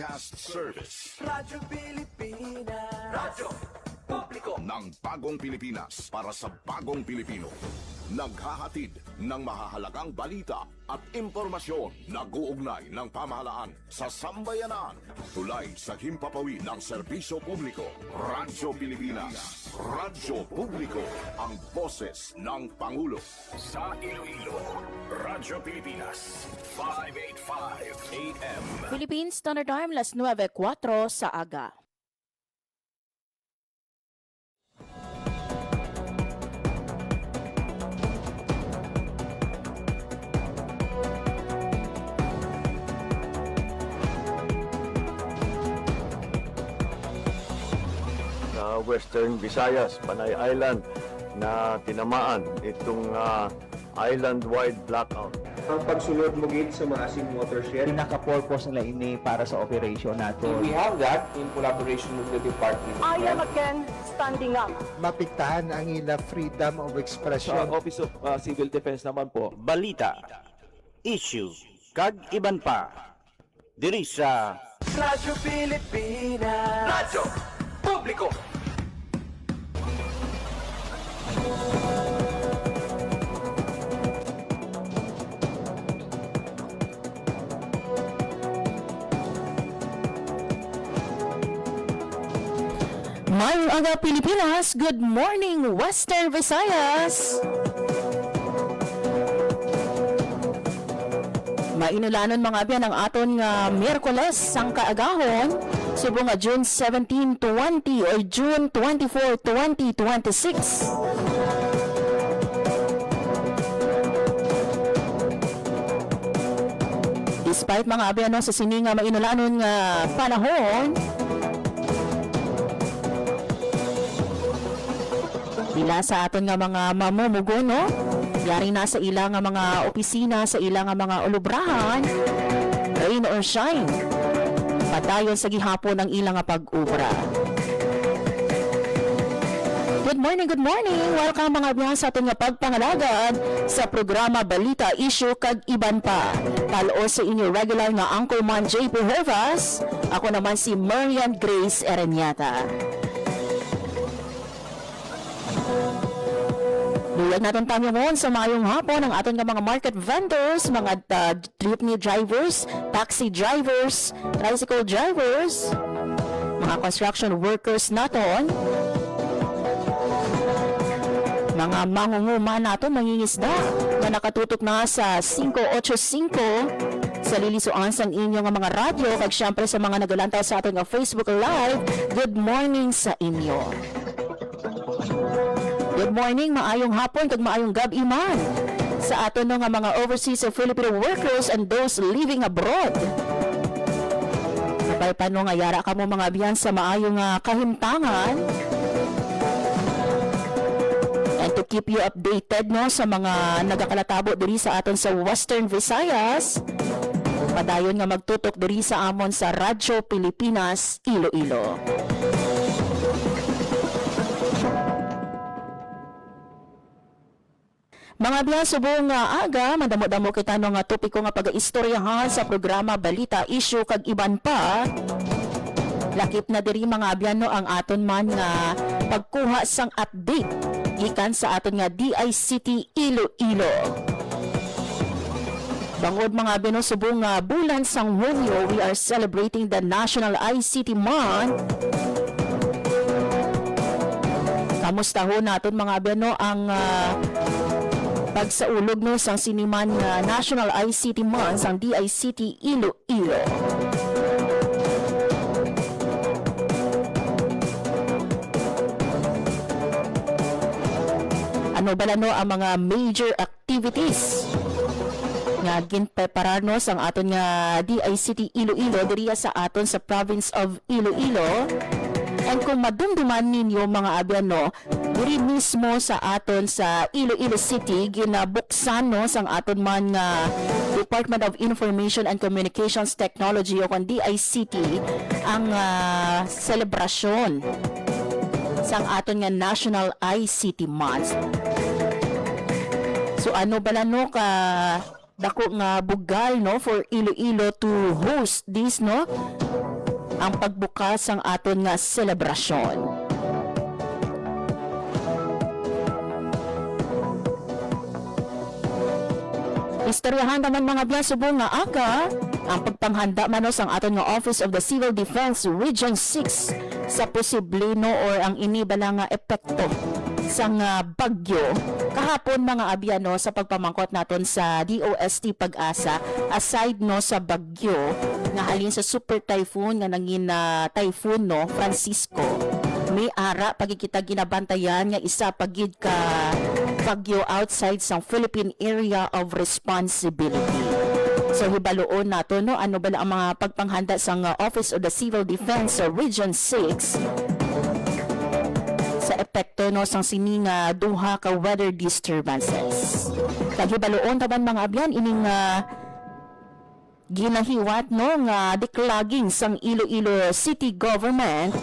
Broadcast Service Radyo Pilipinas. Radyo Publiko ng Bagong Pilipinas para sa Bagong Pilipino. Naghahatid ng mahahalagang balita at impormasyon na guugnay ng pamahalaan sa sambayanan. Tulay sa himpapawid ng serbisyo publiko. Radyo Pilipinas. Radyo Publiko. Ang boses ng Pangulo. Sa Iloilo, Radyo Pilipinas. 585 AM. Philippine Standard Time, las 9:04 sa aga. Western Visayas, Panay Island na tinamaan itong island-wide blackout. Ang pagsulod mo gid sa maasim watershed. Pinaka-purpose nila ini para sa operation nato. We have that in collaboration with the department. I am again standing up. Mapiktahan ang ila freedom of expression. Sa Office of Civil Defense naman po, balita, issue, kag iban pa. Diri sa Radyo Pilipinas. Radyo Publiko. Mayong aga Pilipinas, good morning Western Visayas. Mainulanon mga abyan ang aton nga Miyerkules sang kaagahon, subong nga June 17, 20 or June 24, 2026. Despite mga abyan sa sini nga mainulanon nga panahon, ila sa aton nga mga mamumugo, no? Yari na sa ila nga mga opisina, sa ila nga mga ulubrahan, rain or shine. Padayon sa gihapon ang ila nga pag-ubra. Good morning. Welcome mga biyahe sa aton nga pagpangalagad sa programa Balita, Issue, kag iban pa. Palo sa inyo regular nga Anchorman JP Hervas. Ako naman si Marian Grace Ereñata. Duyag natin tamyon sa mayong hapon ang aton nga mga market vendors, mga jeepney drivers, taxi drivers, tricycle drivers, mga construction workers naton, mga mangunguma naton, mangingisda na nakatutok na sa 585 sa lilisuan sang inyo nga mga radyo, kag syempre sa mga nagalantaw sa aton nga Facebook Live. Good morning sa inyo. Good morning, maayong hapon kag maayong gabi man sa aton nga mga overseas Filipino workers and those living abroad. Kapay paano nga yara ka mo mga biyan sa maayong kahimtangan, and to keep you updated no sa mga nagakalatabo diri sa aton sa Western Visayas, padayon nga magtutok diri sa amon sa Radyo Pilipinas Iloilo. Mga biya, subong aga, madamo-damo kita no nga topiko nga pag-istoryahan sa programa Balita, Issue, kag iban pa. Lakip na diri mga biya no ang aton man nga pagkuha sang update gikan sa aton nga DICT Iloilo. Bangod mga biya no, subong bulan sang Hunyo, we are celebrating the National ICT Month. Kamusta ho naton mga biya no ang pagsaulog no sang siniman National ICT Month sang DICT Iloilo. Ano bala no ang mga major activities nga ginpreparar no sang aton nga DICT Iloilo diriya sa aton sa province of Iloilo. And kung madumduman ninyo mga abyan no, diri mismo sa aton sa Iloilo City ginabuksan no sang aton man nga Department of Information and Communications Technology o kan DICT ang selebrasyon sang aton nga National ICT Month. So ano bala no ka dako nga bugal no for Iloilo to host this no ang pagbukas ang aton nga selebrasyon. Istoryahan naman mga biyan subong nga aga ang pagpanghanda manos ang aton nga Office of the Civil Defense Region 6 sa posible no or ang inibala nga epekto sa nga bagyo kahapon mga abyano sa pagpamangkot naton sa DOST Pag-asa aside no sa bagyo nga halin sa super typhoon nga nangin na typhoon no Francisco may ara pagkikita ginabantayan nga isa pagid ka bagyo outside sa Philippine Area of Responsibility. So hibaloon nato no ano bala ang mga pagpanghanda sa Office of the Civil Defense sa Region 6 sa epekto no sang sininga duha ka weather disturbances. Hibaloon taban mga abyan ining ginahiwat no nga declogging sang Iloilo City Government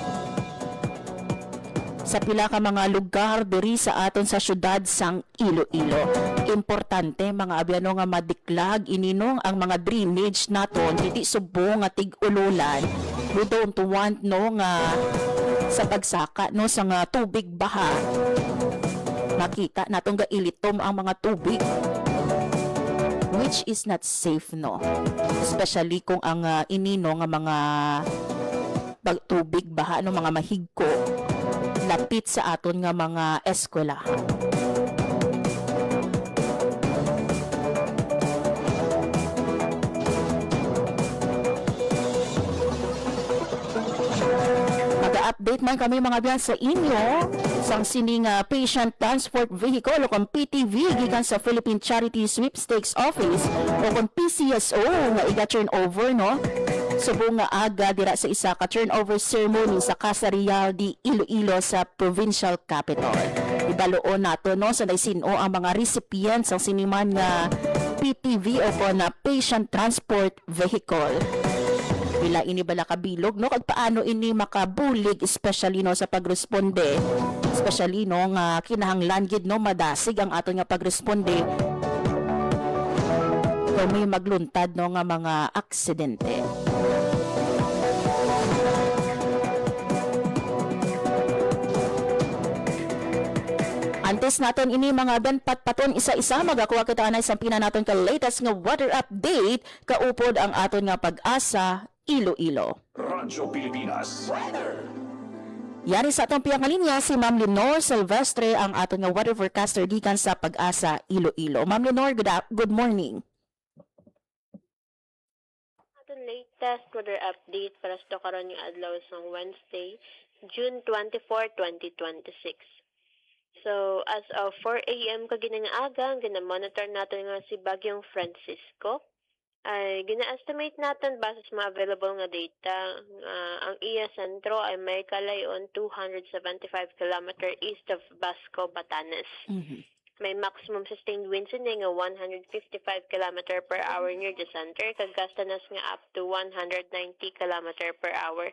sa pila ka mga lugar diri sa aton sa syudad sang Iloilo. Importante mga abyano nga madiklag ininong ang mga drainage naton dili subong nga tig-ululan. We don't want no nga sa pagsaka no sa nga tubig baha. Makita natong gailitom ang mga tubig which is not safe no. Especially kung ang inino nga mga tubig baha no mga mahigko lapit sa aton nga mga eskwelahan. Mag-update man kami mga biyan sa inyo sang sining Patient Transport Vehicle o kung PTV gikan sa Philippine Charity Sweepstakes Office o kung PCSO nga iga-turn over no subong nga aga dira sa isa ka turnover ceremony sa Casa Real di Iloilo sa provincial capital. Ibaloon nato no sa naysino ang mga recipients ang siniman nga PTV o na Patient Transport Vehicle. Bila ini bala kabilog no kag paano ini makabulig especially no sa pagresponde especially no nga kinahanglan gid no madasig ang aton nga pagresponde kung may magluntad no nga mga aksidente. Antes naton ini mga patpaton isa-isa magakuha kita anay sampina naton ka latest nga weather update kaupod ang aton nga Pag-asa Iloilo. Radyo Pilipinas. Yari sa atong piyang linya si Ma'am Lenore Silvestre ang aton nga weather forecaster gikan sa Pag-asa Iloilo. Ma'am Lenore, good morning. Aton latest weather update para sa karon yung adlaw sa Wednesday, June 24, 2026. So, as of 4 a.m. kaginang aga, gina-monitor natin nga si Bagyong Francisco. Ay gina-estimate natin base sa mga available nga data. Ang iya sentro ay may kalayon 275 km east of Basco, Batanes. May maximum sustained winds nga 155 km per hour near the center, kag gastanas nga up to 190 km per hour.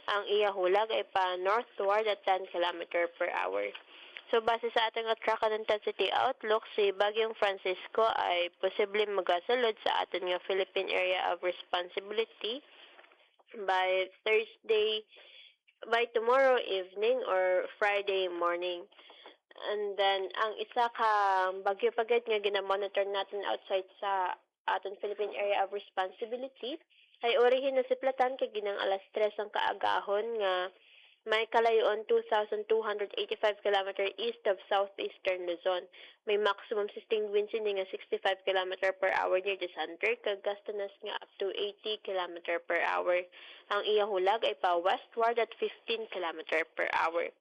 Ang iya hulag ay pa northward at 10 km per hour. So, base sa ating track and intensity outlook, si Bagyong Francisco ay posibleng magasulod sa ating Philippine Area of Responsibility by tomorrow evening or Friday morning. And then, ang isa ka bagyo pagad nga ginamonitor natin outside sa ating Philippine Area of Responsibility ay orihin na si Platan kay ginang alas 3 ang kaagahon nga may kalayon 2,285 km east of southeastern Luzon. May maximum sustained winds nga 65 km per hour near the center, kag gastanas nga up to 80 km per hour. Ang iya hulag ay pa westward at 15 km per hour.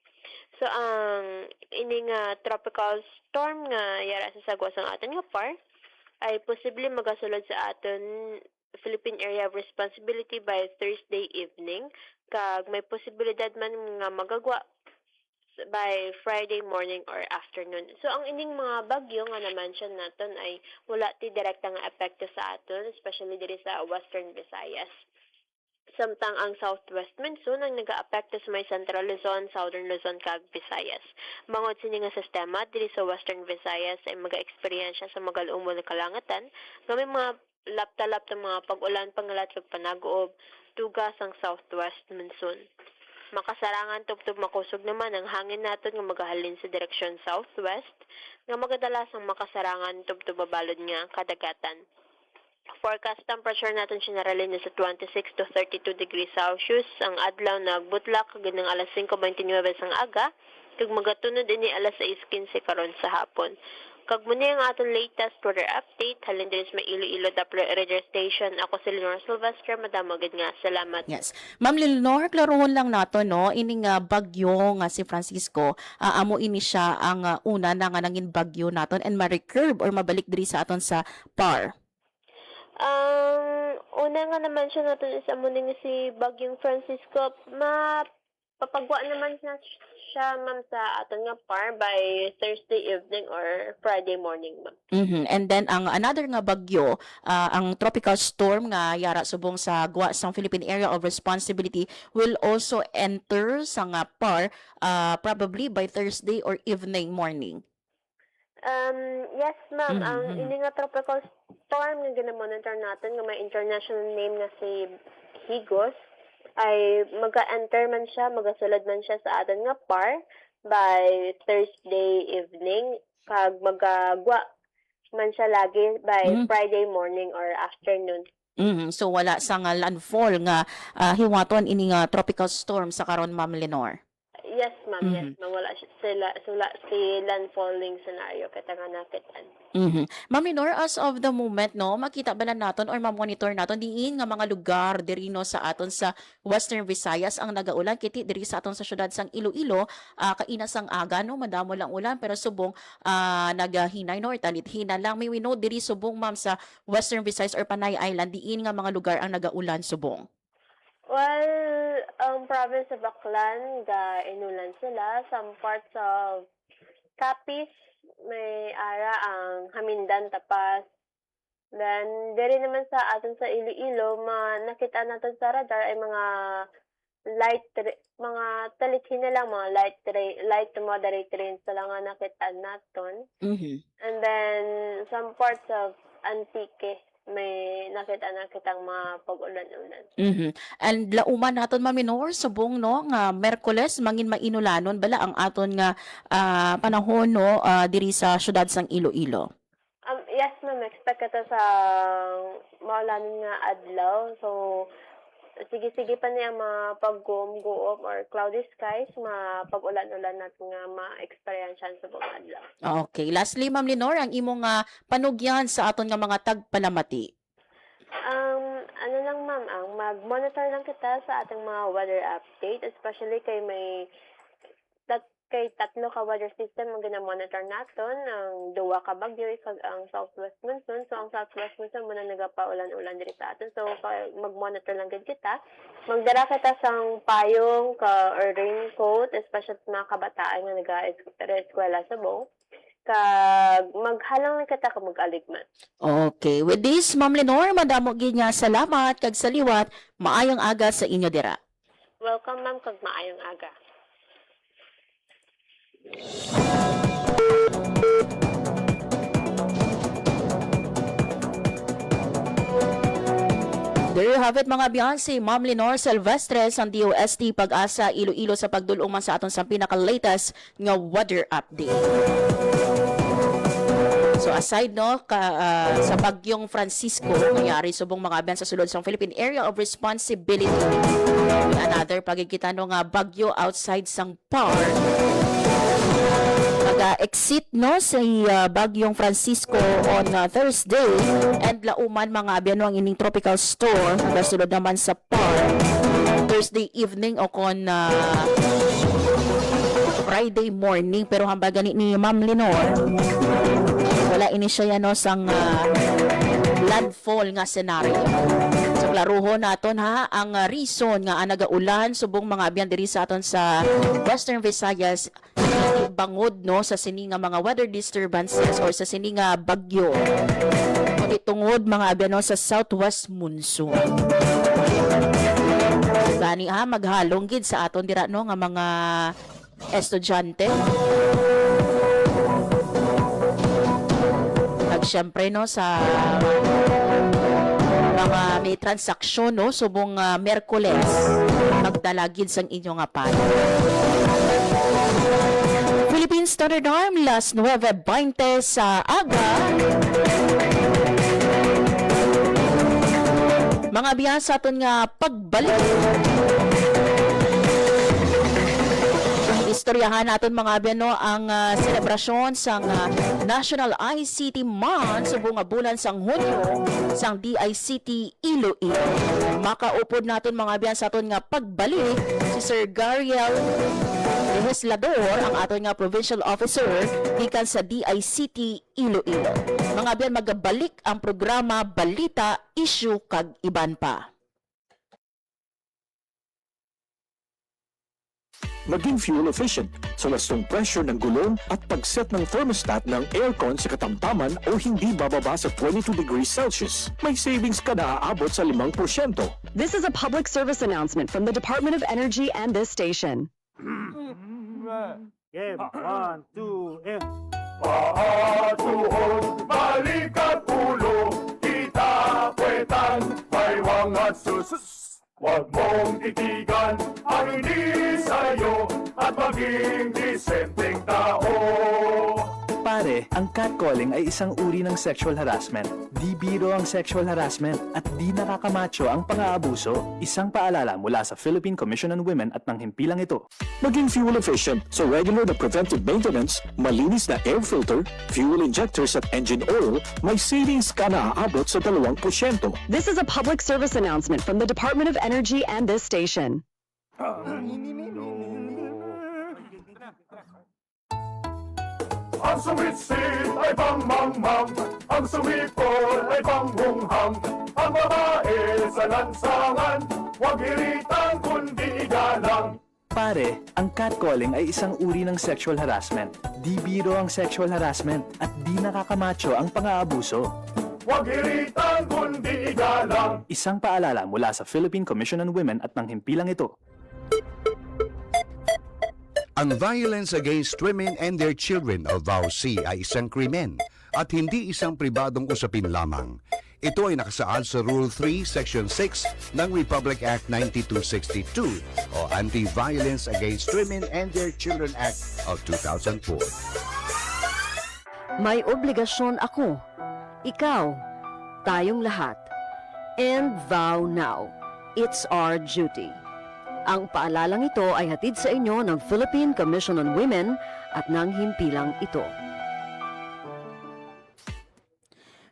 So, ang ining tropical storm nga yara sa sagwas ang aton nga par ay posible magasulod sa aton Philippine Area of Responsibility by Thursday evening, kag may posibilidad man nga magagwa by Friday morning or afternoon. So, ang ining mga bagyo nga na-mention naton ay wala ti direkta nga epekto sa aton, especially diri sa Western Visayas. Samtang ang southwest monsoon ang nag-aapekto sa may Central Luzon, Southern Luzon, kag Visayas. Bangod sini nga sistema diri sa Western Visayas ay maga-eksperyensya sa magalumon na kalangatan nga may mga lapta-lapta mga pag-ulan pangalat ug panag-uob tugas ang southwest monsoon. Makasarangan tubtub makusog naman ang hangin naton nga magahalin sa direksyon southwest nga magadalas ang makasarangan tubtub babalod nga kadagatan. Forecast temperature natin generally nasa 26 to 32 degrees Celsius. Ang adlaw nagbutlak ganang alas 5:29 sang aga kag magatunod ini alas 6:15 karon sa hapon. Kag muni ang aton latest weather update halin diri sa Iloilo Doppler Radio Station. Ako si Leonor Silvestre, madamo gid nga salamat. Yes. Ma'am Leonor, klarohon lang nato no, ining bagyo nga si Francisco, amo ini siya ang una na nga nangin bagyo naton and ma-recurve or mabalik diri sa aton sa PAR. Una nga na-mention natin is amo ning si Bagyong Francisco, mapapagwa naman na siya ma'am sa aton nga PAR by Thursday evening or Friday morning ma'am. And then ang another nga bagyo, ang tropical storm nga yara subong sa guwa sang Philippine Area of Responsibility will also enter sa nga PAR probably by Thursday or evening morning. Yes ma'am, ang ini nga tropical storm nga gina-monitor natin nga may international name nga si Higos ay maga-enter man siya, magasulod man siya sa aton nga PAR by Thursday evening kag magagwa man siya lagi by Friday morning or afternoon. So wala sa nga landfall nga hiwaton ini nga tropical storm sa karon Ma'am Lenore. Yes, ma'am. Yes, ma'am. Wala si landfalling scenario kita nga nakitaan. Ma'am Lenore, as of the moment, no, makita ba na naton or ma-monitor naton diin nga mga lugar diri no sa aton sa Western Visayas ang nagaulan kiti diri sa aton sa syudad sang Iloilo, kaina sang aga no, madamo lang ulan pero subong nagahinay no or talit-hina lang. May we know diri subong ma'am sa Western Visayas or Panay Island diin nga mga lugar ang nagaulan subong. Well, ang province of Baclan, inulan sila. Some parts of Capiz, may ara ang Hamindan, Tapas. Then, diri naman sa atin sa Iloilo, nakita natin sa radar ay mga mga talithin na lang, mga light to moderate rains na lang nga nakita natin. And then, some parts of Antique, may nakita-nakitang mga pag-ulan-ulan. And lauman naton Ma'am Lenore subong no nga Merkules mangin mainulanon bala ang aton nga panahon no diri sa syudad sang Iloilo. Yes ma'am, expect ito sa maulanin nga adlaw. So sige pa niya mga pag-guom or cloudy skies, pag-ulan-ulan natin nga ma-experience sa buong adlaw. Okay, lastly Ma'am Lenore, ang imong panugyan sa aton nga mga tagpalamati. Ano lang ma'am, ang mag-monitor lang kita sa ating mga weather update, especially kay may tatlo ka weather system ang gina-monitor naton, ang duwa ka bagyo kag ang southwest monsoon. So ang southwest monsoon muna nagapaulan-ulan diri sa aton. So mag-monitor lang gid kita. Magdara kita sang payong ka or raincoat, especially sa mga kabataan nga nag-eskwela sa buong. Kag maghalang lang kita kag mag-aligman. Okay, with this Ma'am Lenore, madamo gid nga salamat kag saliwat, maayong aga sa inyo dira. Welcome ma'am kag maayong aga. There you have it mga Beyonce, Ma'am Lenore Silvestres ang DOST Pag-asa Iloilo sa pagdulong man sa aton sa pinaka-latest nga weather update. So aside no sa bagyong Francisco nangyari subong mga aben sa sulod sa Philippine Area of Responsibility. With another pagkikita no nga bagyo outside sang PAR. Exit no sa bagyong Francisco on Thursday and lauman mga abyan ang ining tropical storm nasulod naman sa PAR Thursday evening o kon Friday morning pero hambag ni Ma'am Lenore wala ini siya no sang landfall nga scenario. So klaruho naton ha ang reason nga nagaulan subong mga abyan diri sa aton sa Western Visayas bangod no sa sini nga mga weather disturbances or sa sini nga bagyo kundi tungod mga abyan no sa southwest monsoon. gani ha maghalong gid sa aton dira no nga mga estudyante. Siyempre no sa mga may transaksyon no subong Miyerkules magdalagid sang inyo nga pala. Philippine Standard Arm las 9:20 sa aga. Mga biyan sa aton nga pagbalik. Istoryahan natin mga abyan no, ang selebrasyon sang National ICT Month subong nga bulan sang Hunyo sang DICT Iloilo. Makaupod natin mga abyan sa aton nga pagbalik si Sir Gariel Legislador, ang aton nga provincial officer gikan sa DICT Iloilo. Mga abyan magabalik ang programa Balita, Issue kag Iban pa. Maging fuel efficient sa lastong pressure ng gulong at pag-set ng thermostat ng aircon sa katamtaman o hindi bababa sa 22 degrees Celsius. May savings ka na aabot sa 5%. This is a public service announcement from the Department of Energy and this station. Game, 1, 2, and... Paatuhod, balikat ulo, kita pwetan, may wangat susus. Huwag mong titigan ang hindi sa'yo at maging disenteng tao. Pare, ang catcalling ay isang uri ng sexual harassment. Di biro ang sexual harassment at di nakakamacho ang pang-aabuso. Isang paalala mula sa Philippine Commission on Women at ng himpilang ito. Maging fuel efficient sa regular na preventive maintenance, malinis na air filter, fuel injectors at engine oil, may savings ka na aabot sa 2%. This is a public service announcement from the Department of Energy and this station. Ang sumitsit ay pangmangmang, ang sumipol ay panghunghang, ang babae sa lansangan, huwag iritang kundi igalang. Pare, ang catcalling ay isang uri ng sexual harassment. Di biro ang sexual harassment at di nakakamacho ang pang-aabuso. Huwag iritang kundi igalang. Isang paalala mula sa Philippine Commission on Women at ng himpilang ito. Ang violence against women and their children o VAUC ay isang krimen at hindi isang pribadong usapin lamang. Ito ay nakasaad sa Rule 3, Section 6 ng Republic Act 9262 o Anti-Violence Against Women and Their Children Act of 2004. May obligasyon ako, ikaw, tayong lahat. And vow now. It's our duty. Ang paalalang ito ay hatid sa inyo ng Philippine Commission on Women at ng himpilang ito.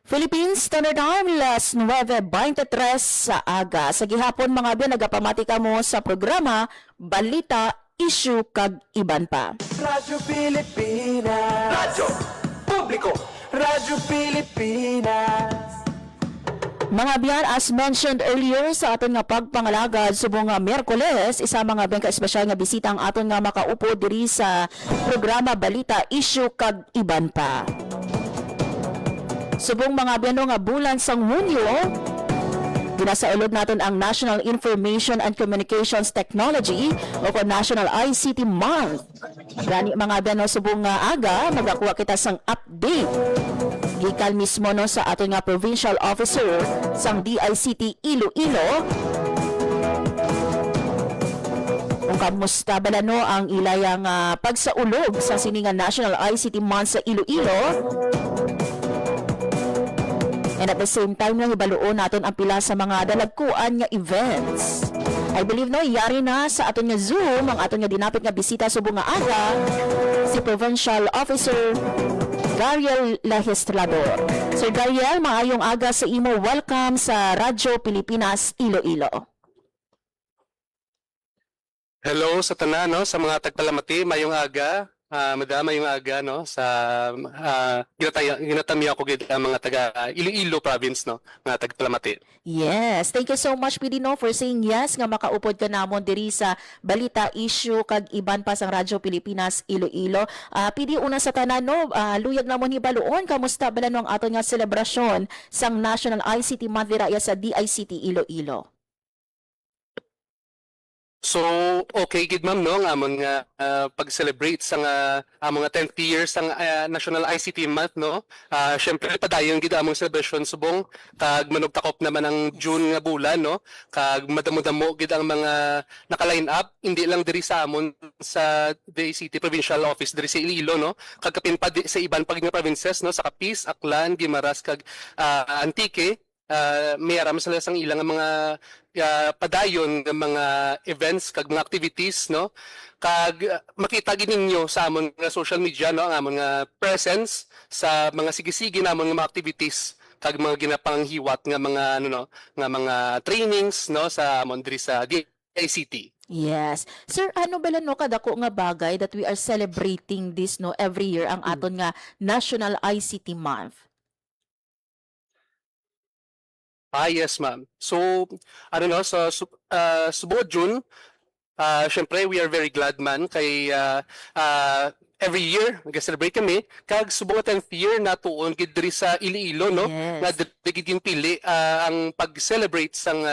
Philippine Standard Arm las 9:23 sa aga. Sa gihapon mga abyan nagapamatika mo sa programa Balita, Issue kag Iban pa. Radyo Pilipinas. Radyo Publiko. Radyo Pilipinas. Mga biyan, as mentioned earlier sa aton nga pagpangalagad subong nga Miyerkules, isa mga biyan ka espesyal nga bisita ang aton nga makaupo diri sa programa Balita, Issue kag Iban pa. Subong mga biyan nga bulan sang Hunyo, ginasaulog natin ang National Information and Communications Technology o National ICT Month. Gani mga biyan subong nga aga, magakuha kita sang update gikan mismo no sa aton nga provincial officer sang DICT Iloilo. Kung kamusta bala no ang ilayang pagsaulog sa siningan National ICT Month sa Iloilo. And at the same time lang ibaluon natin ang pila sa mga dalagkuan nga events. I believe no iyari na sa aton nga Zoom ang aton nga dinapit nga bisita subong nga aga si Provincial Officer Gariel Legislador. Sir Gariel, maayong aga sa imo. Welcome sa Radyo Pilipinas Iloilo. Hello sa tanan, no, sa mga tagpalamati, mayong aga. Madama yung aga no sa ginatami ako gid ang mga taga Iloilo province no nga tagpalamati. Yes, thank you so much PD no for saying yes nga makaupod ka namon diri sa Balita, Issue kag Iban pa sang Radyo Pilipinas Iloilo. PD una sa tanan no, luyag namon hibaluon kamusta bala no ang aton nga selebrasyon sang National ICT Month dira sa DICT Iloilo. So okay gid ma'am no nga amon nga pag-celebrate sa nga among nga 10th year sa National ICT Month no. Syempre padayon gid among celebration subong kag manugtakop naman ang June nga bulan no. Kag madamo-damo gid ang mga naka-line up hindi lang diri sa amon sa DICT Provincial Office diri sa Iloilo no. Kag kapin pa sa iban pag nga provinces no sa Capiz, Aklan, Guimaras kag Antique. May aram sila sang ilang mga padayon ng mga events kag mga activities no kag makita gid ninyo sa amon nga social media no ang amon nga presence sa mga sige-sige namon nga mga activities kag mga ginapanghiwat nga mga ano no nga mga trainings no sa amon diri sa DICT. Yes. Sir, ano bala no kadako nga bagay that we are celebrating this no every year ang aton nga National ICT Month? Yes, ma'am. So, ano no, sa Subo June, syempre we are very glad man kay every year nag-celebrate kami kag subo nga 10th year natuon gid diri sa Iloilo no Yes. nga diri gid pili ang pag-celebrate sang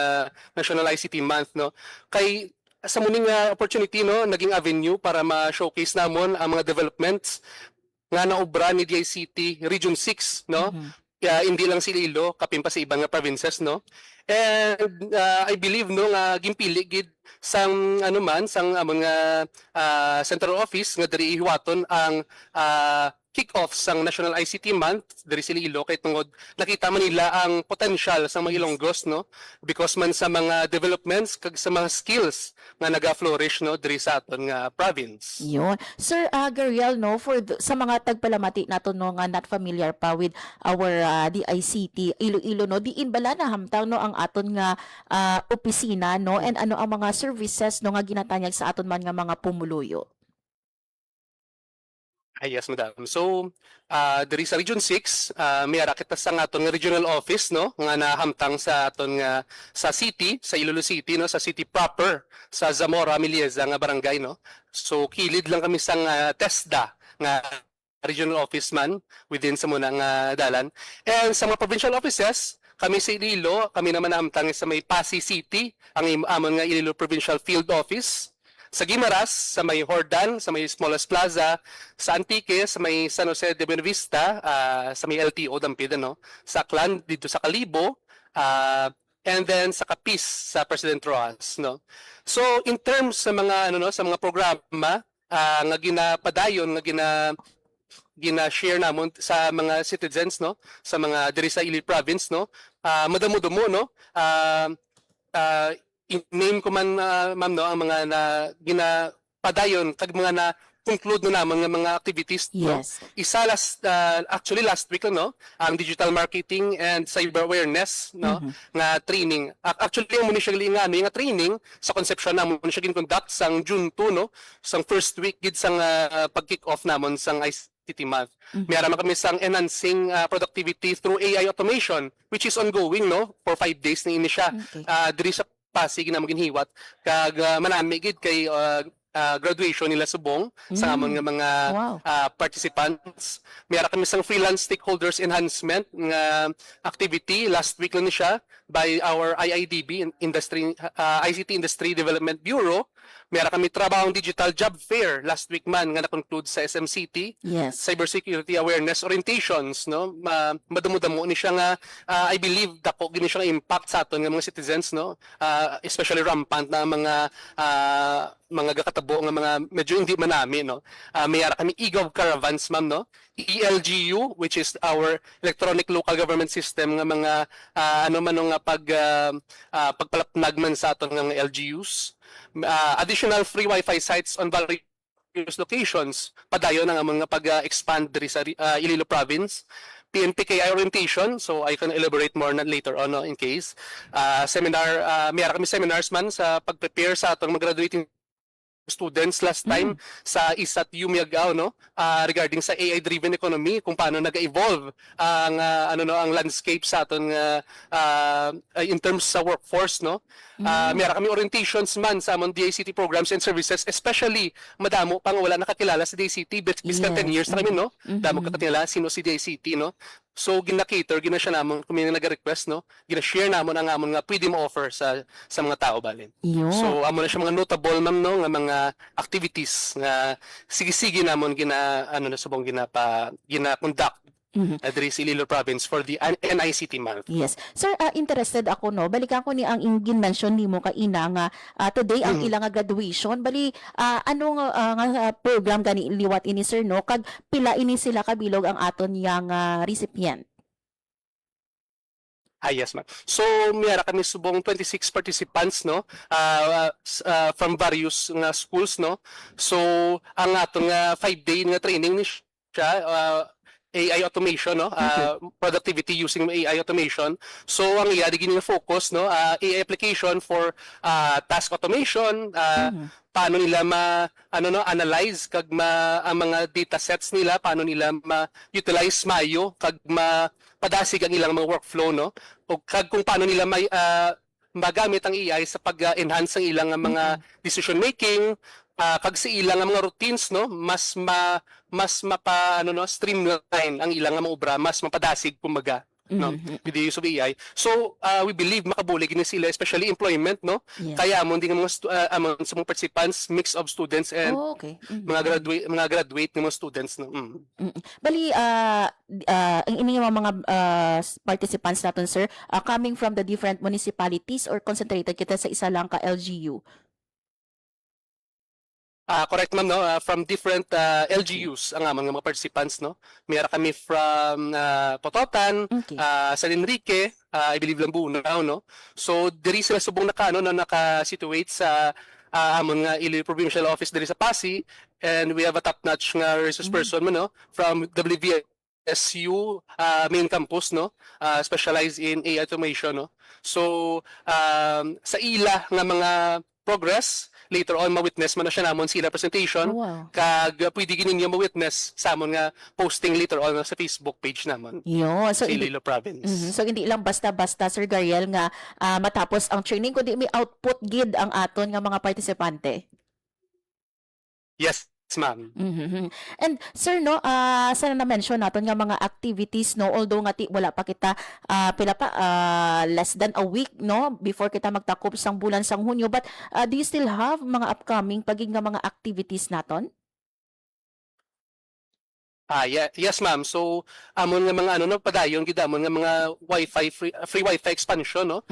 National ICT Month no kay sa muning opportunity no naging avenue para ma-showcase namon ang mga developments nga naobra ni DICT Region 6 no. Hindi lang si Iloilo, kapin pa sa ibang nga provinces no. And I believe no nga gimpili gid sang ano man sang among central office nga diri ihiwaton ang kick-off sang National ICT Month diri sa Iloilo kay tungod nakita man nila ang potential sa mga Ilonggos no because man sa mga developments kag sa mga skills nga naga-flourish no diri sa aton nga province. Yun. Sir Gariel, no, sa mga tagpalamati nato no nga not familiar pa with our DICT Iloilo no, diin bala na hamtang no ang aton nga opisina no and ano ang mga services no nga ginatanyag sa aton man nga mga pumuluyo. Yes, madam. So, diri sa Region 6, may ara kita sa aton nga regional office no nga nahamtang sa aton nga sa city, sa Iloilo City no, sa city proper, sa Zamora Milieza nga barangay no. So, kilid lang kami sang TESDA nga regional office man within sa munang dalan. And sa mga provincial offices, kami sa Iloilo, kami naman nahamtang sa may Pasig City, ang amon nga Iloilo Provincial Field Office. Sa Guimaras, sa may Hordan, sa may Smallest Plaza, sa Antique, sa may San Jose de Buenavista, sa may LTO Dampid, no? Sa Aklan, dito sa Kalibo, and then sa Capiz, sa President Rojas, no? So, in terms sa mga ano no, sa mga programa nga ginapadayon, nga gina-share namon sa mga citizens no, sa mga diri sa Iloilo province no, madamo-damo no, name ko man ma'am no ang mga na ginapadayon kag mga na conclude no namon nga mga activities no. Yes. Isa actually last week no ang digital marketing and cyber awareness no nga training. Actually mo ni siya nga ano nga training sa conception namon siya gin-conduct sang June 2 no sang first week gid sang pag-kick off namon sang ICT Month. Mayroon kami sang enhancing productivity through AI automation which is ongoing no for 5 days na ini siya. Diri sa Pasig na maginhiwat kag manami gid kay graduation nila subong sa amon nga mga participants. Mayroon kami sang freelance stakeholders enhancement nga activity last week lang ni siya by our IIDB ICT Industry Development Bureau. Mayroon kami trabahong digital job fair last week man nga na-conclude sa SMCT. Yes. Cybersecurity awareness orientations no madamo-damo ni siya nga I believe dako gini siya nga impact sa aton nga mga citizens no especially rampant na mga gakatabo nga mga medyo hindi manami no. Mayroon kami eGov caravans ma'am no. ELGU which is our electronic local government system nga mga ano man nga pagpalapnag man sa aton nga LGUs. Additional free Wi-Fi sites on various locations padayon ang mga pag-expand diri sa Iloilo province. PNPKI orientation, so I can elaborate more na later on no, in case. Seminar, mayroon kami seminars man sa pag-prepare sa atong mga graduating students last time sa ISAT Umiagao no regarding sa AI driven economy kung paano nag-evolve ang ang landscape sa aton in terms sa workforce no. Mayroon kami orientations man sa among DICT programs and services especially madamo pang wala nakakilala sa DICT biskan 10 years na kami no. Damo kakilala sino si DICT no. So gina-cater gina siya namon kung may nag-request no, gina-share namon ang amon nga pwede mo offer sa mga tao balin. Yun. So amo na siya mga notable ma'am no nga mga activities nga sige-sige namon gina ano na subong gina-conduct diri sa Iloilo province for the NICT month. Yes. Sir, interested ako no. Balikan ko ni ang ingin mention nimo kaina nga today ang ilang nga graduation. Bali anong nga program gani liwat ini sir no kag pila ini sila kabilog ang aton yang recipient. Yes, ma'am. So, mayara kami subong 26 participants, no? From various nga schools, no? So, ang atong 5-day nga training ni siya, AI automation, no? Productivity using AI automation. So, ang iya di gini focus, no? AI application for task automation, paano nila analyze kag ang mga data sets nila, paano nila ma-utilize mayo kag padasig ang ilang mga workflow, no? O kag kung paano nila magamit ang AI sa pag-enhance ang ilang mga decision making, kag sa ilang mga routines, no? Mas streamline ang ilang mga obra, mas mapadasig kumaga, no? With the use of AI. So we believe makabulig ni sila, especially employment, no? Yes. Kaya amon din mga amon sa mga participants, mix of students and Okay. mga graduate ng mga students, no? Bali ang ining mga participants naton sir coming from the different municipalities or concentrated kita sa isa lang ka LGU. Correct ma'am, no? From different LGUs ang among mga participants, no? Mayroon kami from Pototan, Okay. San Enrique, I believe Lambunaw, no? So diri sila subong naka-situate sa among Iloilo Provincial Office diri sa Pasig, and we have a top-notch nga resource person man, no? From WVSU main campus, no? Specialized in AI automation, no? So sa ila nga mga progress, later on ma-witness man na siya namon sila presentation, Wow. kag pwede gininyo ma-witness sa amon nga posting later on sa Facebook page namon Yo, so sa hindi, Iloilo province. so hindi lang basta-basta Sir Gariel nga matapos ang training kundi may output gid ang aton nga mga partisipante. Yes, ma'am. And sir no, sana na mention naton nga mga activities no, although nga wala pa kita pila pa less than a week no before kita magtakop sang bulan sang Hunyo, but do you still have mga upcoming pagig nga mga activities naton? Yes ma'am. So amon nga mga padayon gid amon nga mga free wifi expansion, no.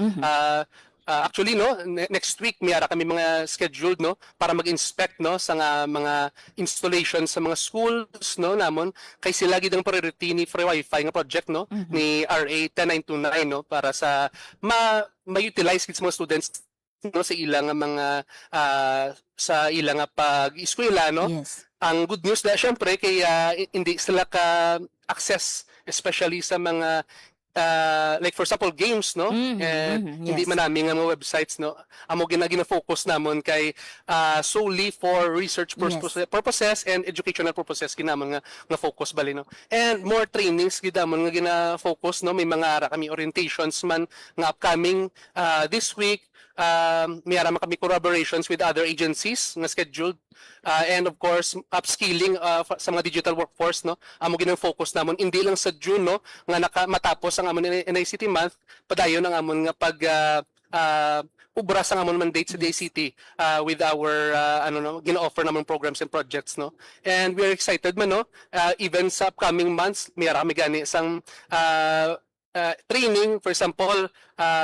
Actually no, next week mayara kami mga scheduled, no, para mag-inspect, no, sa mga installation sa mga schools, no, namon kay sila gid ang priority ni free wifi nga project, no, ni RA 10929, no, para sa ma-utilize gid sa mga students, no, sa ilang nga pag-eskwela, no. Yes. Ang good news na syempre kay hindi sila ka access especially sa mga like for example games, no, and hindi yes. man namin nga mga websites, no, amo gina-focus namon kay solely for research purposes and educational purposes ginamon nga focus bali, no, and more trainings gidamon nga gina-focus, no, may mga ara kami orientations man nga upcoming this week. May ara kami collaborations with other agencies nga scheduled, and of course upskilling sa mga digital workforce, no, amo gina-focus namon hindi lang sa June, no, nga matapos ang amon NICT month, padayon ang amon nga pag ubra sa amon mandate sa DICT with our gina-offer namon programs and projects, no, and we are excited man, no, even sa upcoming months may ara kami gani sang training, for example,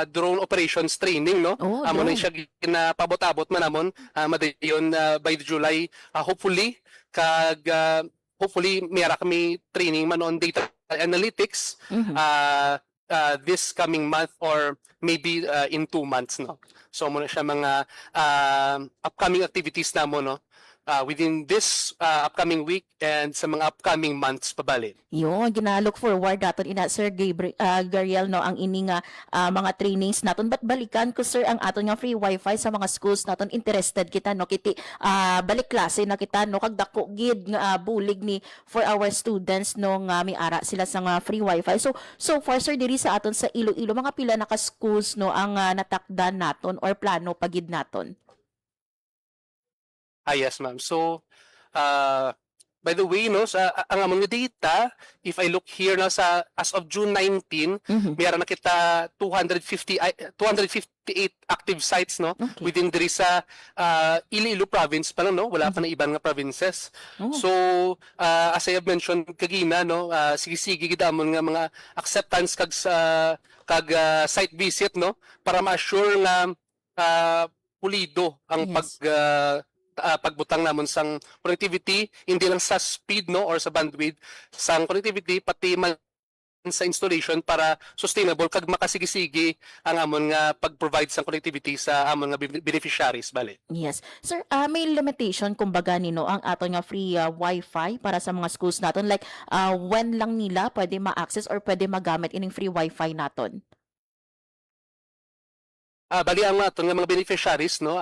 drone operations training, no. Amo na siya ginapabot-abot man namon madayon by July, hopefully kag hopefully mayara kami training man on data analytics this coming month or maybe in 2 months, no. So mo na siya mga upcoming activities namon, no, within this upcoming week and sa mga upcoming months pabali. Yun, gina-look forward naton ina Sir Gariel, no, ang ini nga mga trainings naton. But balikan ko sir ang aton nga free wifi sa mga schools naton. Interested kita, no, kiti balik klase na kita, no, kag dako gid nga bulig ni for our students, no, nga may ara sila sa nga free wifi. So far sir diri sa aton sa Iloilo mga pila na ka schools, no, ang natakdan naton or plano pagid naton? Yes ma'am. So By the way, no, ang among data, if I look here na sa as of June 19, mayroon na kita 258 active sites, no, Okay. within diri sa Iloilo province pa lang, no, wala pa na ibang nga provinces. Oh. So as I have mentioned kagina, no, sige-sige gid amon nga mga acceptance kag site visit, no, para ma-assure nga pulido ang Yes. pagbutang namon sang connectivity, hindi lang sa speed, no, or sa bandwidth sang connectivity, pati man sa installation para sustainable kag makasigisigi ang amon nga pag-provide sang connectivity sa amon nga beneficiaries bali. Yes. Sir, may limitation kumbaga nino ang ato nga free Wi-Fi para sa mga schools naton, like when lang nila pwede ma-access or pwede magamit ining free Wi-Fi naton? Bali ang aton nga mga beneficiaries, no,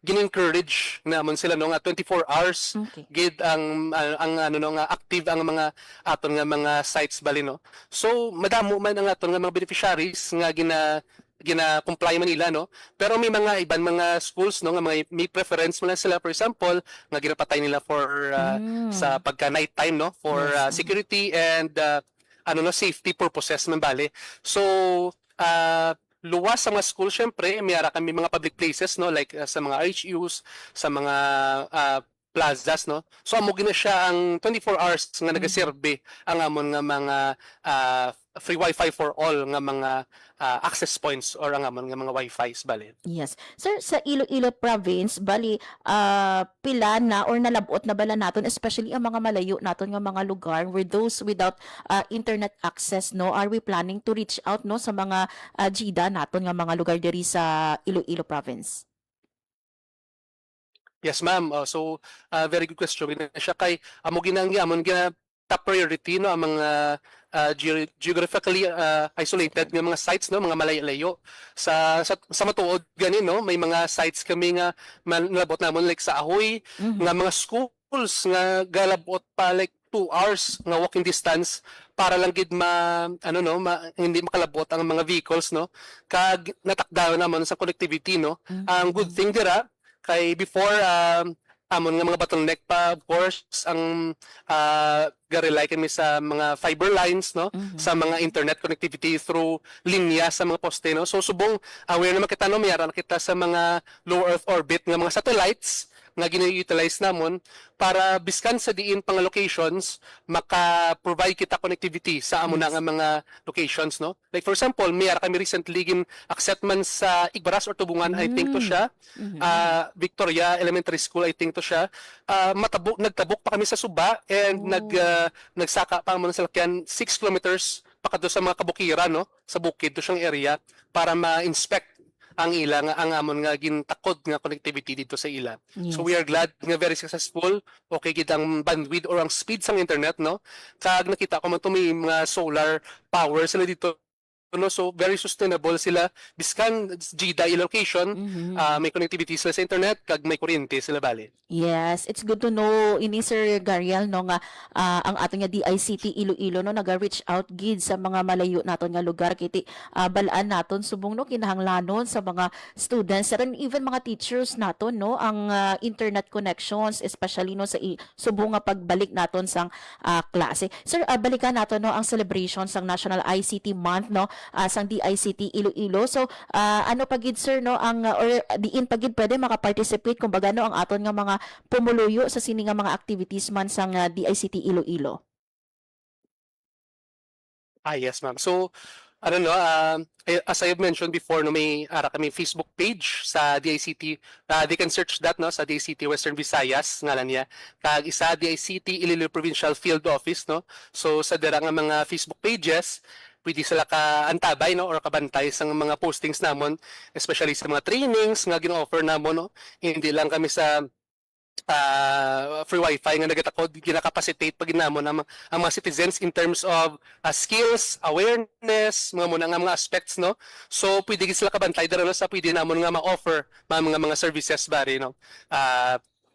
gin-encourage namon sila, no, nga 24 hours Okay. gid ang ano, no, nga active ang mga aton nga mga sites bali, no. So madamo man ang aton nga mga beneficiaries nga gina-comply man nila, no. Pero may mga ibang mga schools, no, nga may preference man lang sila, for example nga ginapatay nila for sa pagka night time, no, for Yes. security and ano, no, safety purposes man bali. So luwas sa mga school, syempre, mayara kami mga public places, no, like sa mga RHUs, sa mga plazas, no. So amo gina siya ang 24 hours nga nagaserbe ang amon nga mga free Wi-Fi for all nga mga access points or ang amon nga mga Wi-Fi's bali. Yes. Sir, sa Iloilo province, bali, pila na or nalabot na bala naton, especially ang mga malayo naton nga mga lugar where those without internet access, no, are we planning to reach out, no, sa mga GIDA naton nga mga lugar diri sa Iloilo province? Yes, ma'am. So, very good question. Gina siya kay amo ginang amon gina top priority, no, ang mga geographically isolated nga mga sites, no, mga malayo-layo sa matuod gani, no, may mga sites kami nga nalabot namon like sa Ahoy, nga mga schools nga galabot pa like 2 hours nga walking distance para lang gid hindi makalabot ang mga vehicles, no, kag natakdaw naman sa connectivity, no. Ang good thing dira kay before amon nga mga bottleneck pa, of course, ang rely kami sa mga fiber lines, no, sa mga internet connectivity through linya sa mga poste, no. So subong aware naman kita, no, mayara na kita sa mga low earth orbit nga mga satellites nga gina-utilize namon para biskan sa diin pang locations maka-provide kita connectivity sa amo na nga mga locations, no. Like for example, mayara kami recently gin accept man sa Igbaras or Tubungan, I think to siya. Victoria Elementary School, I think to siya. Nagtabok pa kami sa Suba and nagsaka pa mo sa lakyan 6 kilometers pakadto sa mga kabukiran, no, sa bukid to siyang area para ma-inspect ang ila nga ang amon nga gintakod nga connectivity dito sa ila. Yes. So we are glad nga very successful. Okay gid ang bandwidth or ang speed sang internet, no. Kag nakita ko man to may mga solar power sila dito, no, so very sustainable sila biskan GIDA location, may connectivity sila sa internet kag may kuryente sila bali. Yes, it's good to know ini Sir Gariel, no, nga ang ato nga DICT Iloilo, no, naga-reach out gid sa mga malayo naton nga lugar kiti balaan naton subong, no, kinahanglanon sa mga students and even mga teachers naton, no, ang internet connections, especially, no, sa subong nga pagbalik naton sang klase. Sir, balikan naton, no, ang celebration sang National ICT Month, no, sang DICT Iloilo. So ano pagid sir, no, ang or diin pagid pwede maka-participate kumbaga, no, ang aton nga mga pumuluyo sa sini nga mga activities man sang DICT Iloilo? Yes, ma'am. So ano, no, as I have mentioned before, no, may ara kami Facebook page sa DICT. They can search that, no, sa DICT Western Visayas ngalan niya. Kag isa DICT Iloilo Provincial Field Office, no. So sa dira nga mga Facebook pages pwede sila ka-antabay, no, or kabantay sa mga postings namon, especially sa mga trainings nga gino-offer namon, no. Hindi lang kami sa free Wi-Fi nga nagatakod, gina-capacitate pag ginamon ang mga citizens in terms of skills, awareness, mga aspects, no. So pwede gid sila kabantay dira, no, sa pwede namon nga ma-offer mga services bari, no.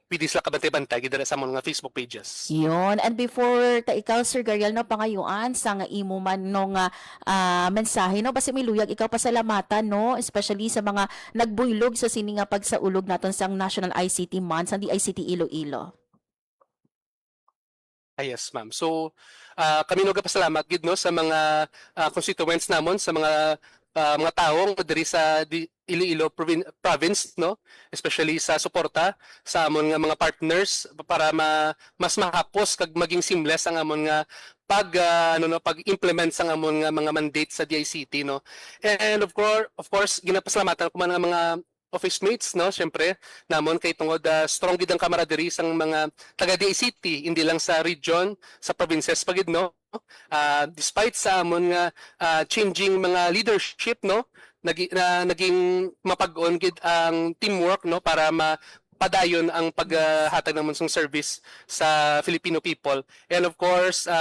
Pwede sila kabantay-bantay gid sa mga Facebook pages. Yun. And before ikaw, Sir Gariel, no, pangayuan sa nga imo man nung mensahe, no, basi may luyag ikaw pasalamatan, no, especially sa mga nagbuylog sa sini nga pagsaulog naton sang National ICT Month sang DICT Iloilo. Yes, ma'am. So, kami nagpasalamat gid no sa mga constituents namon, sa mga taong diri sa Iloilo province no, especially sa suporta sa amon nga mga partners para mas mahapos kag maging seamless ang amon nga pag-implement sa amon nga mga mandate sa DICT no. And of course ginapasalamatan ko man ang mga office mates no, syempre namon kay tungod strong gid ang camaraderie sang mga taga DICT, hindi lang sa region, sa provinces pagid no. Despite sa amon nga changing mga leadership no, naging mapag-on gid ang teamwork no para padayon ang paghatag ng mansong service sa Filipino people. And of course,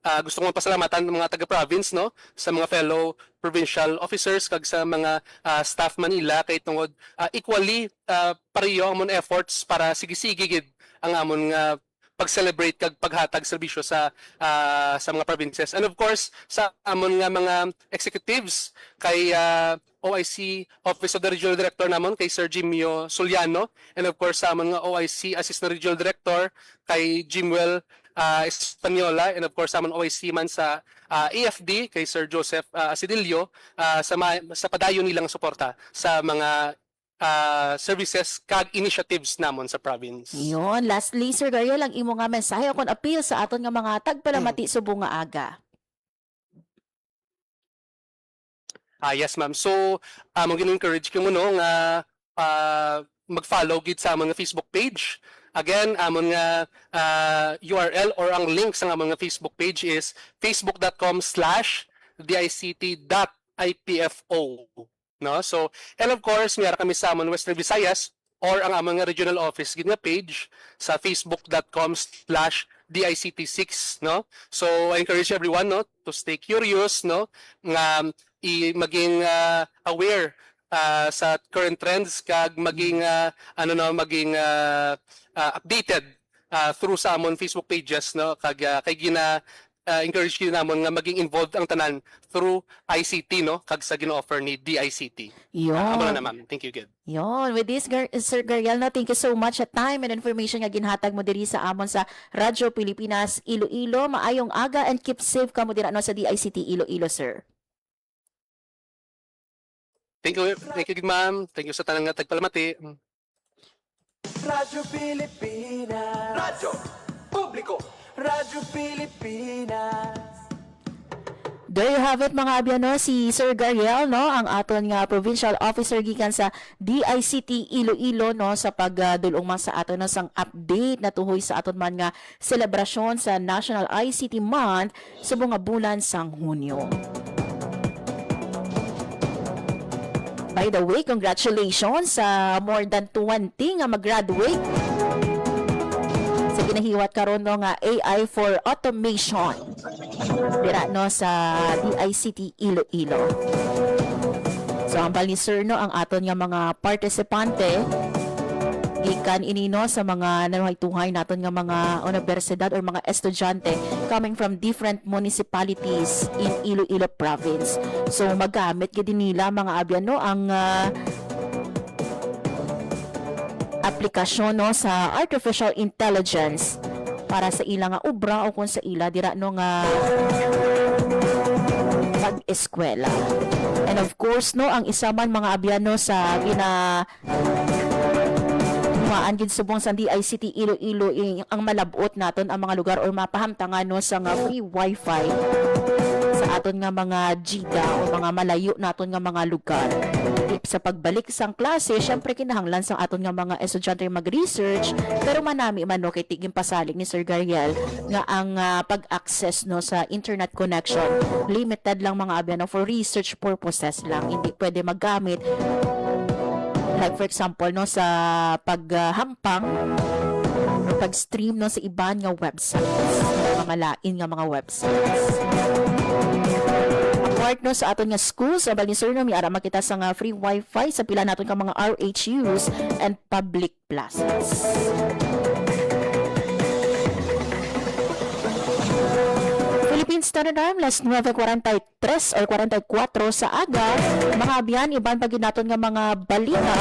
gusto kong pasalamatan ng mga taga-province no, sa mga fellow provincial officers kag sa mga staff Manila kay tungod equally pareho ang amon efforts para sige-sige gid ang amon nga pag-celebrate kag paghatag serbisyo sa mga provinces. And of course, sa amon nga mga executives kay OIC Office of the Regional Director namon kay Sir Jimio Soliano, and of course sa amon nga OIC Assistant Regional Director kay Jimwell Espanyola, and of course sa amon OIC man sa AFD kay Sir Joseph Asidilio sa padayon nilang suporta sa mga services kag initiatives namon sa province. Yun, lastly, Sir Gariel, ang imo nga mensahe o kon appeal sa aton nga mga tagpalamati subong nga aga. Yes, ma'am. So, mong gin-encourage ko mo no nga mag-follow gid sa among nga Facebook page. Again, amon nga URL or ang link sa among nga Facebook page is facebook.com/dict.ipfo. No? So, and of course, mayroon kami sa amon Western Visayas or ang among nga regional office gid nga page sa facebook.com/dict6, no? So, I encourage everyone no to stay curious no nga maging aware sa current trends kag maging updated through sa amon Facebook pages no kag kay encourage ko namon nga maging involved ang tanan through ICT no kag sa gino-offer ni DICT. Amo na ma'am. Thank you gid. Yon, with this Sir Gariel, no, thank you so much at time and information nga ginhatag mo diri sa amon sa Radyo Pilipinas Iloilo. Maayong aga and keep safe kamo dira no sa DICT Iloilo, sir. Thank you ma'am. Thank you sa tanang nga tagpalamati. Radyo Pilipinas. Radyo Publiko. Radyo Pilipinas. There you have it mga abyan, si Sir Gariel, no, ang aton nga provincial officer gikan sa DICT Iloilo no sa pagdulong man sa aton no sang update na tuhoy sa aton man nga selebrasyon sa National ICT Month subong nga bulan sang Hunyo. By the way, congratulations sa more than 20 nga mag-graduate sa ginahiwat karon no nga AI for Automation dira no sa DICT Iloilo. So ang ni Sir no ang aton nga mga partisipante gikan ini no sa mga nanuhay-tuhay naton nga mga universidad or mga estudyante coming from different municipalities in Iloilo province. So magamit gid nila mga abyan no ang aplikasyon no sa artificial intelligence para sa ilang nga obra o kung sa ila dira no nga pag-eskwela. And of course no ang isa man mga abyan no sa gid subong sa DICT Iloilo ang malabot naton ang mga lugar or mapahamtangan no sa nga free wifi sa aton nga mga giga o mga malayo naton nga mga lugar. Sa pagbalik sang klase, syempre kinahanglan sa aton nga mga estudyante mag-research, pero manami man no kay tiging pasalig ni Sir Gariel nga ang pag-access no sa internet connection limited lang mga abyan no, for research purposes lang, hindi pwede magamit like for example no sa paghampang o pag-stream no sa iban nga websites, mga lain nga mga websites. Apart no sa aton nga schools, sa ni Sir no mi ara makita sa nga free wifi sa pila naton ka mga RHUs and public plazas. Philippine Standard Time, last 9:43 or 44 sa aga. Mga abyan, iban pag naton nga mga balita.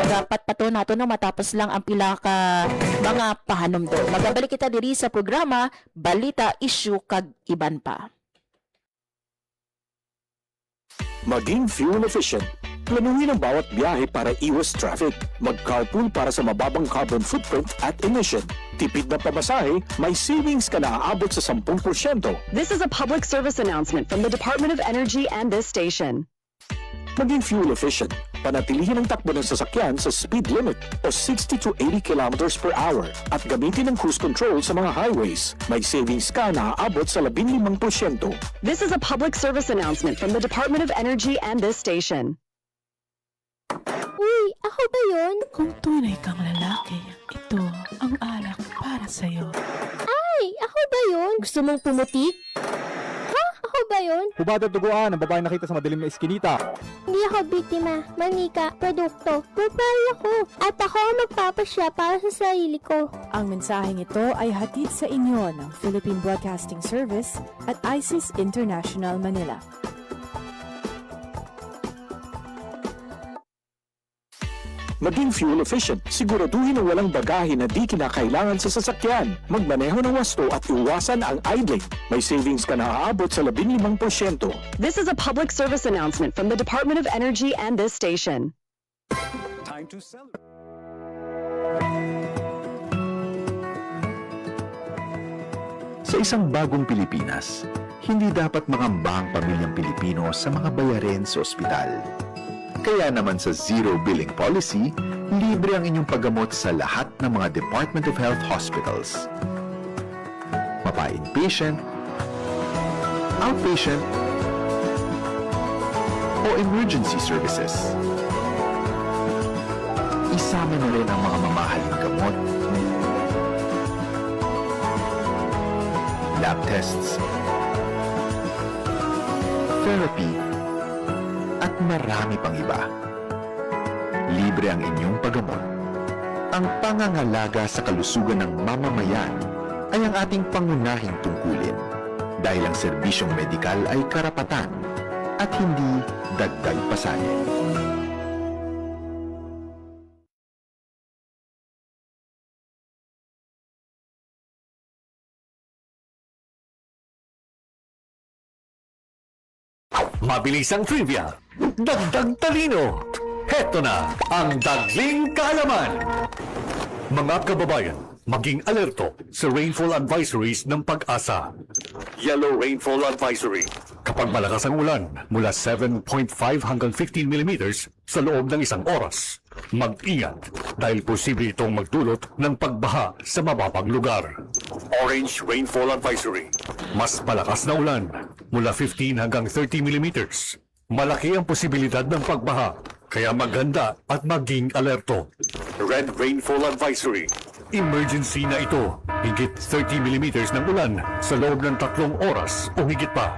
dapat pa to nato no matapos lang ang pila ka mga pahanumdo. Magabalik kita diri sa programa Balita, Issue kag Iban pa. Maging fuel efficient. Planuhin ang bawat biyahe para iwas traffic. Mag-carpool para sa mababang carbon footprint at emission. Tipid na pamasahe, may savings ka na aabot sa 10%. This is a public service announcement from the Department of Energy and this station. Maging fuel efficient. Panatilihin ang takbo ng sasakyan sa speed limit o 60 to 80 kilometers per hour at gamitin ang cruise control sa mga highways. May savings ka na aabot sa 15%. This is a public service announcement from the Department of Energy and this station. Uy, ako ba yun? Kung tunay kang lalaki, ito ang alak para sa'yo. Ay, ako ba yun? Gusto mong pumutik? Ha? Ako ba yun? Hubad at duguan ang babae nakita sa madilim na iskinita. Hindi ako biktima, manika, produkto. Babae ako. At ako ang magpapasya para sa sarili ko. Ang mensaheng ito ay hatid sa inyo ng Philippine Broadcasting Service at ISIS International Manila. Maging fuel efficient. Siguraduhin na walang bagahe na di kinakailangan sa sasakyan. Magmaneho ng wasto at iwasan ang idling. May savings ka na aabot sa 15%. This is a public service announcement from the Department of Energy and this station. Time to celebrate. Sa isang bagong Pilipinas, hindi dapat mangamba ang pamilyang Pilipino sa mga bayarin sa ospital. Kaya naman sa Zero Billing Policy, libre ang inyong paggamot sa lahat ng mga Department of Health hospitals. Mapa-inpatient, outpatient, o emergency services. Isama na rin ang mga mamahaling gamot, lab tests, therapy, at marami pang iba. Libre ang inyong paggamot. Ang pangangalaga sa kalusugan ng mamamayan ay ang ating pangunahing tungkulin dahil ang serbisyong medikal ay karapatan at hindi dagdag pasanin. Mabilisang trivia. Dagdag talino. Heto na ang Dagling Kaalaman. Mga kababayan, maging alerto sa rainfall advisories ng Pag-asa. Yellow Rainfall Advisory. Kapag malakas ang ulan mula 7.5 hanggang 15 millimeters sa loob ng isang oras, mag-ingat dahil posible itong magdulot ng pagbaha sa mababang lugar. Orange Rainfall Advisory. Mas malakas na ulan mula 15 hanggang 30 millimeters. Malaki ang posibilidad ng pagbaha, kaya maghanda at maging alerto. Red Rainfall Advisory. Emergency na ito. Higit 30 millimeters ng ulan sa loob ng 3 oras o higit pa.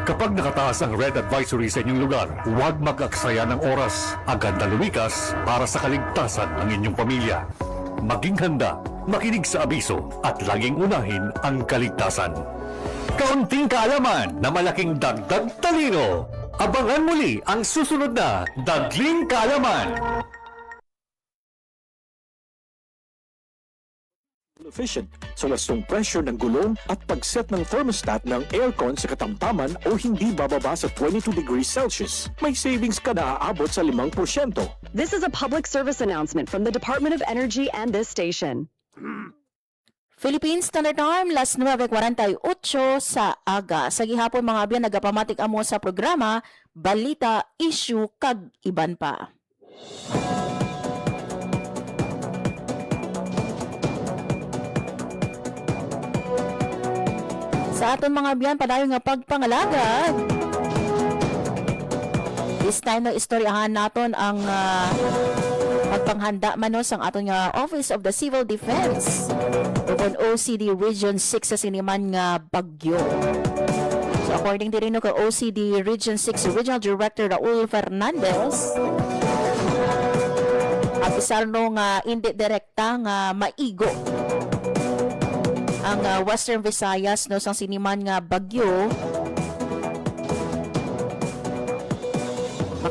Kapag nakataas ang red advisory sa inyong lugar, huwag mag-aksaya ng oras. Agad na lumikas para sa kaligtasan ng inyong pamilya. Maging handa, makinig sa abiso at laging unahin ang kaligtasan. Kaunting kaalaman na malaking dagdag talino. Abangan muli ang susunod na Dagling Kaalaman. Efficient sa wastong pressure ng gulong at pag-set ng thermostat ng aircon sa katamtaman o hindi bababa sa 22 degrees Celsius. May savings ka na aabot sa 5%. This is a public service announcement from the Department of Energy and this station. Philippine Standard Time, las 9:48 sa aga. Sa gihapon mga abyan, nagapamatik amo sa programa, Balita, Issue, kag Iban pa. Sa aton mga abyan, padayon nga pagpangalagad. This time na istoryahan naton ang pagpanghanda manos ang aton nga Office of the Civil Defense upon OCD Region 6 sa siniman nga bagyo. So according din rin kay OCD Region 6 Regional Director Raul Fernandez, ang isang nga hindi direkta nga maigo ang Western Visayas no sang siniman nga bagyo.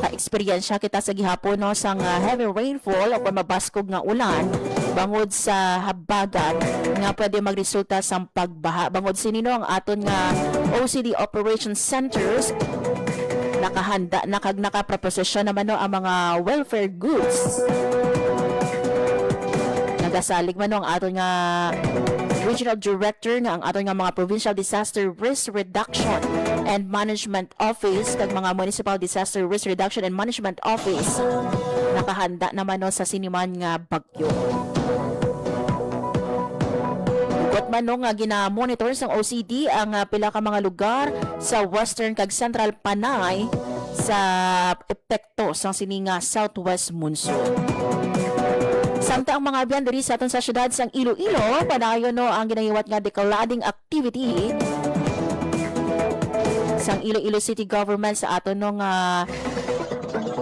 naka-eksperyensya kita sa gihapon no sang heavy rainfall o kung mabaskog nga ulan bangod sa habagat nga pwede magresulta sa pagbaha. Bangod sinino ang aton nga OCD Operations Centers nakahanda nakaproposisyon naman no ang mga welfare goods. Nagasalig man no ang aton nga Regional Director nga ang aton nga mga Provincial Disaster Risk Reduction and Management Office kag mga Municipal Disaster Risk Reduction and Management Office nakahanda naman no sa siniman nga bagyo. Ugot man no nga gina-monitor sang OCD ang pila ka mga lugar sa Western kag Central Panay sa epekto sang sininga Southwest Monsoon. Samtang ang mga biyan diri sa aton sa syudad sang Iloilo, padayon no ang ginahiwat nga declaring activity sang Iloilo City Government sa aton no nga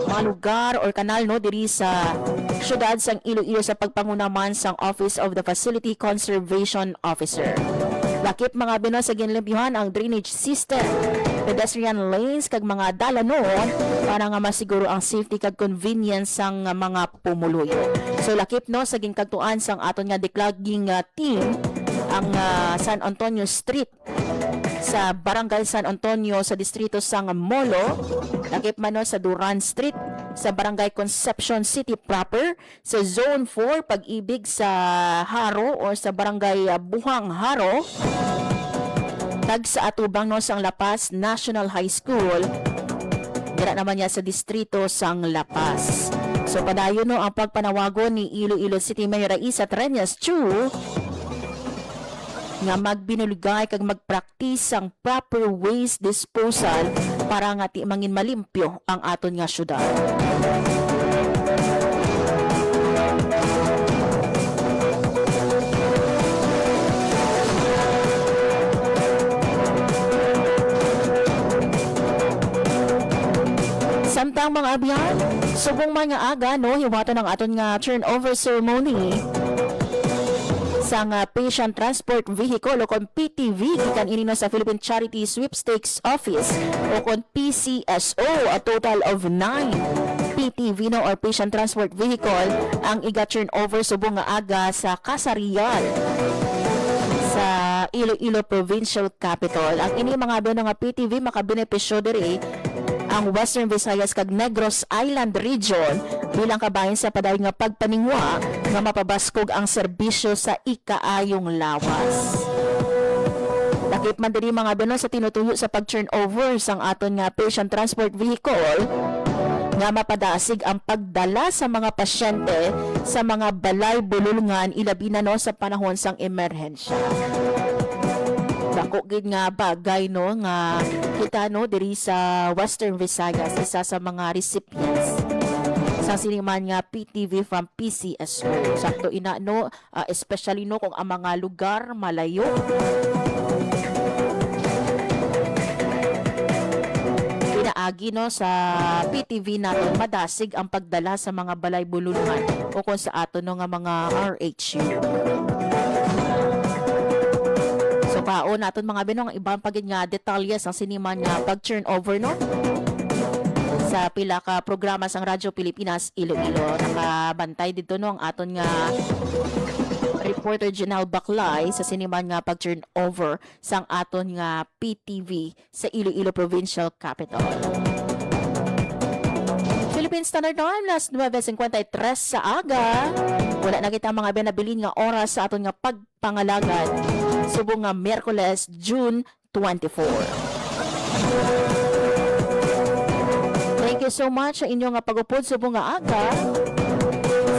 mga lugar or kanal no diri sa syudad sang Iloilo sa pagpangunaman sang Office of the Facility Conservation Officer. Lakip mga bino sa ginlimpihan ang drainage system, pedestrian lanes kag mga dalanon para nga masiguro ang safety kag convenience sang mga pumuluyo. So lakip no sa ginkagtuan sang aton nga declogging team ang San Antonio Street sa Barangay San Antonio sa distrito sang Molo, lakip man no sa Duran Street sa Barangay Concepcion City proper, sa Zone 4 Pag-ibig sa Haro or sa Barangay Buhang Haro, tag sa atubang no sang Lapas National High School, dira naman niya sa distrito sang Lapas. So padayon no ang pagpanawagon ni Iloilo City Mayor Raisa Treñas Chu nga magbinulugay kag magpraktis ang proper waste disposal para nga ti mangin malimpyo ang aton nga syudad. Samtang mga abyan, subong mga aga no hiwaton ang aton nga turnover ceremony sang Patient Transport Vehicle o kon PTV gikan ini no sa Philippine Charity Sweepstakes Office o kon PCSO, a total of 9 PTV no or Patient Transport Vehicle ang iga-turn over subong nga aga sa Kasarian sa Iloilo Provincial Capital. Ang ini mga bino nga PTV makabenepisyo diri ang Western Visayas kag Negros Island Region bilang kabahin sa padayon nga pagpaningwa nga mapabaskog ang serbisyo sa ikaayong lawas. Lakip man diri mga bino sa tinutuyo sa pag-turn over sang aton nga patient transport vehicle nga mapadasig ang pagdala sa mga pasyente sa mga balay bululngan ilabi na no sa panahon sang emerhensya. Dako gid nga bagay no nga kita no diri sa Western Visayas isa sa mga recipients sa siniman nga PTV from PCSO. Sakto ina no especially no kung ang mga lugar malayo. Pinaagi no sa PTV natin madasig ang pagdala sa mga balay bulungan o kung sa ato no nga mga RHU. Paon naton mga binong ibang pagid nga detalyes ang siniman nga pag-turn over no sa pila ka programa sang Radyo Pilipinas Iloilo. Nakabantay dito no ang aton nga reporter Janelle Baclay sa siniman nga pag-turn over sang aton nga PTV sa Iloilo Provincial Capital. Philippine Standard Time, last 9:53 sa aga. Wala na kita mga binabilin nga oras sa aton nga pagpangalagan subong nga Miyerkules, June 24. Thank you so much sa inyo nga pag-upod subong nga aga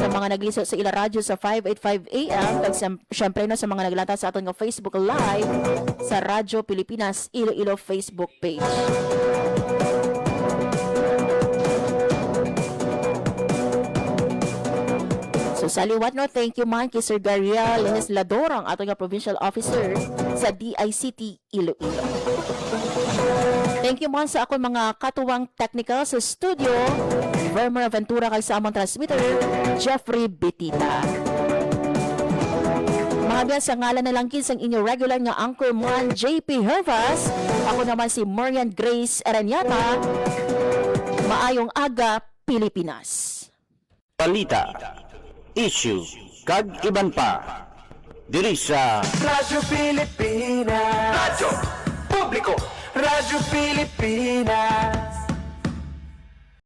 sa mga naglisod sa ila radyo sa 585 AM kag syempre no sa mga naglata sa aton nga Facebook Live sa Radyo Pilipinas Iloilo Facebook page. So sa liwat no, thank you man kay Sir Gariel Legislador, ang ato nga provincial officer sa DICT Iloilo. Thank you man sa akong mga katuwang technical sa studio, Vermer Ventura kay sa among transmitter, Jeffrey Betita. Mga biyan sa ngalan na langkin sang inyo regular nga anchorman JP Hervas, ako naman si Marian Grace Aranyata. Maayong aga, Pilipinas. Balita, issue, kag iban pa. Diri sa Radyo Pilipinas. Radyo Publiko. Radyo Pilipinas.